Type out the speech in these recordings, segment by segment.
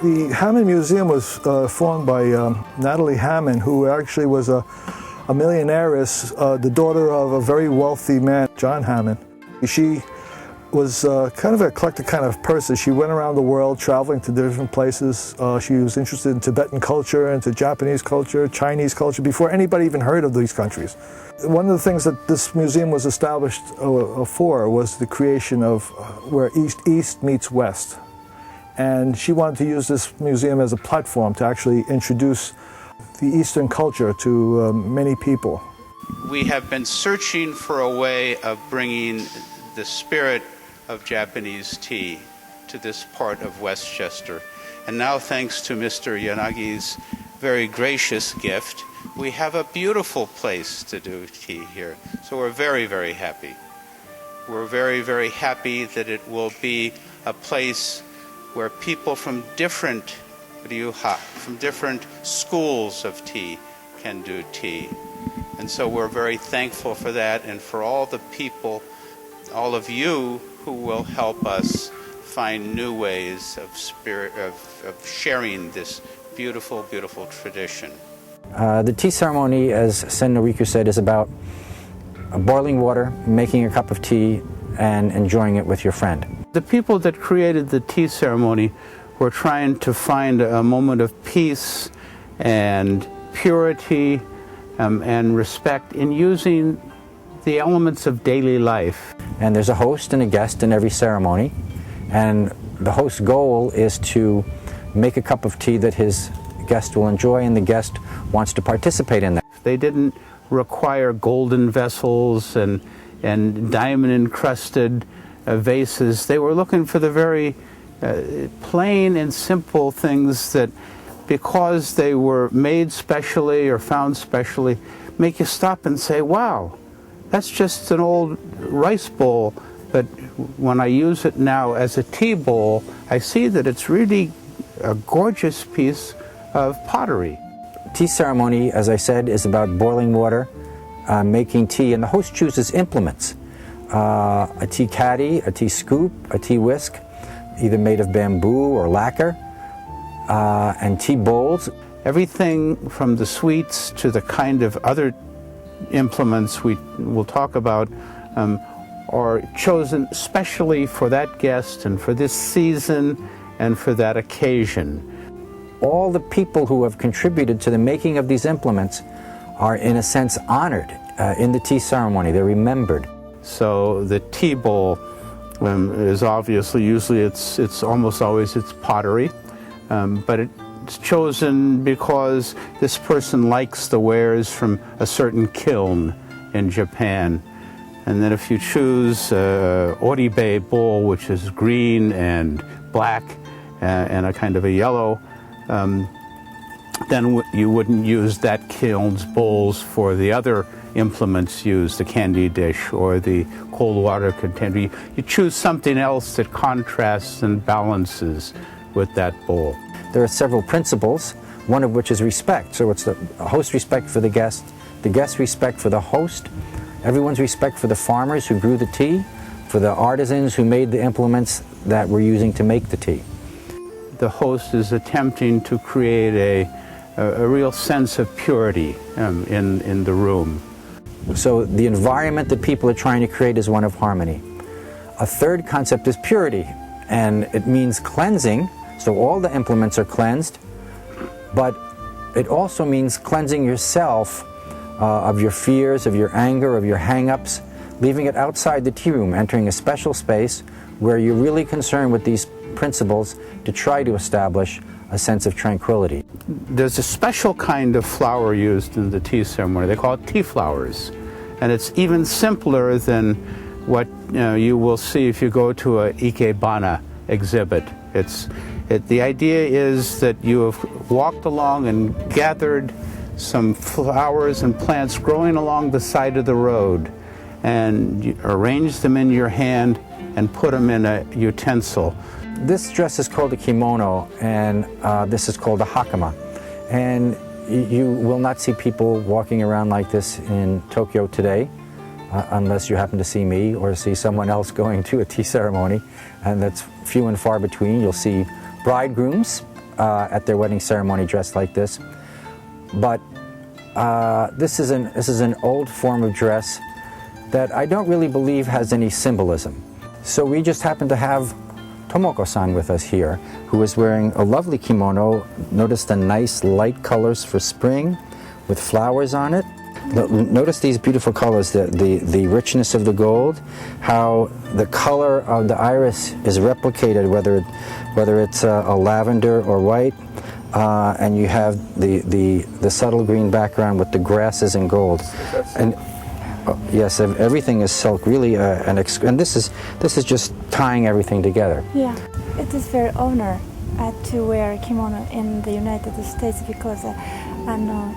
The Hammond Museum was formed by Natalie Hammond, who actually was a millionairess, the daughter of a very wealthy man, John Hammond. She was kind of an eclectic kind of person. She went around the world traveling to different places. She was interested in Tibetan culture, into Japanese culture, Chinese culture, before anybody even heard of these countries. One of the things that this museum was established for was the creation of where East meets West. And she wanted to use this museum as a platform to actually introduce the Eastern culture to many people. We have been searching for a way of bringing the spirit of Japanese tea to this part of Westchester. And now, thanks to Mr. Yanagi's very gracious gift, we have a beautiful place to do tea here. So we're very, very happy. We're very, very happy that it will be a place where people from different schools of tea can do tea. And so we're very thankful for that, and for all the people, all of you who will help us find new ways of sharing this beautiful, beautiful tradition. The tea ceremony, as Sen Noriku said, is about boiling water, making a cup of tea, and enjoying it with your friend. The people that created the tea ceremony were trying to find a moment of peace and purity and respect in using the elements of daily life. And there's a host and a guest in every ceremony, and the host's goal is to make a cup of tea that his guest will enjoy, and the guest wants to participate in that. They didn't require golden vessels and diamond encrusted vases. They were looking for the very plain and simple things that, because they were made specially or found specially, make you stop and say, wow, that's just an old rice bowl, but when I use it now as a tea bowl, I see that it's really a gorgeous piece of pottery. Tea ceremony, as I said, is about boiling water, making tea, and the host chooses implements. A tea caddy, a tea scoop, a tea whisk, either made of bamboo or lacquer, and tea bowls. Everything from the sweets to the kind of other implements we will talk about are chosen specially for that guest and for this season and for that occasion. All the people who have contributed to the making of these implements are, in a sense, honored in the tea ceremony. They're remembered. So the tea bowl is obviously, usually it's almost always it's pottery, but it's chosen because this person likes the wares from a certain kiln in Japan. And then if you choose Oribe bowl, which is green and black and a kind of a yellow, then you wouldn't use that kiln's bowls for the other implements used, the candy dish or the cold water container. You choose something else that contrasts and balances with that bowl. There are several principles, one of which is respect. So it's the host respect for the guest respect for the host, everyone's respect for the farmers who grew the tea, for the artisans who made the implements that we're using to make the tea. The host is attempting to create a real sense of purity in the room. So the environment that people are trying to create is one of harmony. A third concept is purity, and it means cleansing. So all the implements are cleansed, but it also means cleansing yourself of your fears, of your anger, of your hang-ups, leaving it outside the tea room, entering a special space where you're really concerned with these principles to try to establish a sense of tranquility. There's a special kind of flower used in the tea ceremony. They call it tea flowers. And it's even simpler than what you will see if you go to a ikebana exhibit. The idea is that you have walked along and gathered some flowers and plants growing along the side of the road, and you arrange them in your hand and put them in a utensil. This dress is called a kimono, and this is called a hakama. And you will not see people walking around like this in Tokyo today, unless you happen to see me or see someone else going to a tea ceremony, and that's few and far between. You'll see bridegrooms at their wedding ceremony dressed like this. But this is an old form of dress that I don't really believe has any symbolism. So we just happen to have Tomoko-san with us here, who is wearing a lovely kimono. Notice the nice light colors for spring with flowers on it. Notice these beautiful colors, the richness of the gold, how the color of the iris is replicated, whether it's a lavender or white, and you have the subtle green background with the grasses in gold. And yes, everything is silk, really, and this is just tying everything together. Yeah, it is very honor to wear kimono in the United States because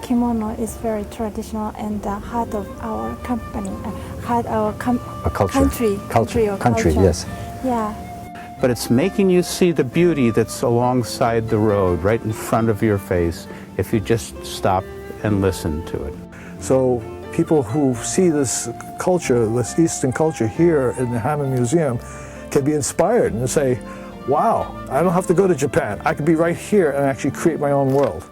kimono is very traditional and the heart of our company, heart of our country, yes. Yeah. But it's making you see the beauty that's alongside the road, right in front of your face, if you just stop and listen to it. So people who see this culture, this Eastern culture here in the Hammond Museum, can be inspired and say, wow, I don't have to go to Japan. I could be right here and actually create my own world.